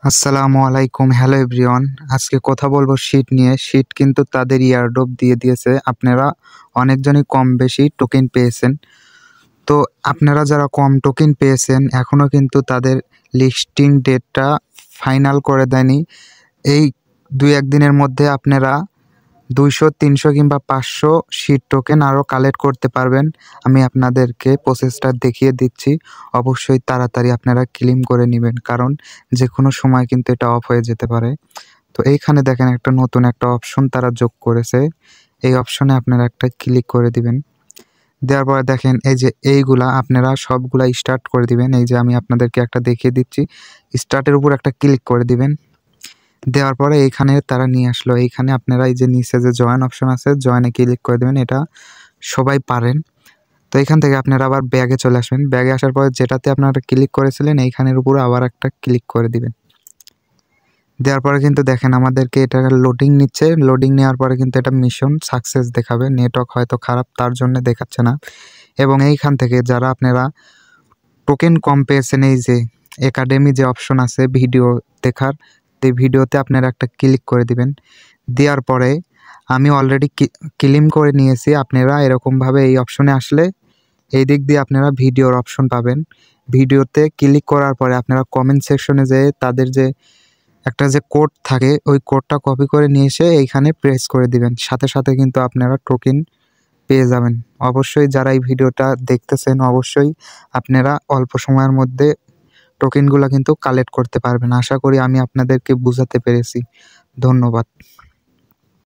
আসসালামু আলাইকুম, hello everyone. আজকে কথা বলবো শীট নিয়ে। শীট কিন্তু তাদের ইয়ারড্রপ দিয়ে দিয়েছে। আপনারা অনেকজনই কম বেশি টোকেন পেয়েছেন। তো আপনারা যারা কম টোকেন পেয়েছেন এখনও কিন্তু তাদের লিস্টিং ডেটটা ফাইনাল করে দেয়নি। এই 2-1 দিনের মধ্যে আপনারা 200, 300 কিংবা 500 শীট টোকেন আরও কালেক্ট করতে পারবেন। আমি আপনাদেরকে প্রসেসটা দেখিয়ে দিচ্ছি। অবশ্যই তাড়াতাড়ি আপনারা ক্লেম করে নেবেন, কারণ যে কোনো সময় কিন্তু এটা অফ হয়ে যেতে পারে। তো এইখানে দেখেন একটা নতুন একটা অপশন তারা যোগ করেছে। এই অপশনে আপনারা একটা ক্লিক করে দিবেন। দেওয়ার পরে দেখেন এই যে এইগুলা আপনারা সবগুলা স্টার্ট করে দিবেন। এই যে আমি আপনাদেরকে একটা দেখিয়ে দিচ্ছি। স্টার্টের উপর একটা ক্লিক করে দিবেন। দেওয়ার পরে এইখানে তারা নিয়ে আসলো। এইখানে আপনারা এই যে নিচে যে জয়েন অপশন আছে, জয়েনে ক্লিক করে দেবেন। এটা সবাই পারেন। তো এখান থেকে আপনারা আবার ব্যাগে চলে আসবেন। ব্যাগে আসার পরে যেটাতে আপনারা ক্লিক করেছিলেন এইখানের উপরে আবার একটা ক্লিক করে দিবেন। দেওয়ার পরে কিন্তু দেখেন আমাদেরকে এটা লোডিং নিচ্ছে। লোডিং নেওয়ার পরে কিন্তু এটা মিশন সাকসেস দেখাবে। নেটওয়ার্ক হয়তো খারাপ, তার জন্য দেখাচ্ছে না। এবং এইখান থেকে যারা আপনারা টোকেন কম পেয়েছেন, এই যে একাডেমি যে অপশন আছে ভিডিও দেখার, এই ভিডিওতে আপনারা একটা ক্লিক করে দিবেন। দেওয়ার পরে আমি অলরেডি ক্লেম করে নিয়েছি। আপনারা এরকমভাবে এই অপশনে আসলে এই দিক দিয়ে আপনারা ভিডিওর অপশন পাবেন। ভিডিওতে ক্লিক করার পরে আপনারা কমেন্ট সেকশনে যেয়ে তাদের যে একটা যে কোড থাকে ওই কোডটা কপি করে নিয়ে এসে এইখানে প্রেস করে দিবেন। সাথে সাথে কিন্তু আপনারা টোকেন পেয়ে যাবেন। অবশ্যই যারা এই ভিডিওটা দেখতেছেন অবশ্যই আপনারা অল্প সময়ের মধ্যে টোকেনগুলো কিন্তু কালেক্ট করতে পারবেন। আশা করি আমি আপনাদেরকে বুঝাতে পেরেছি। ধন্যবাদ।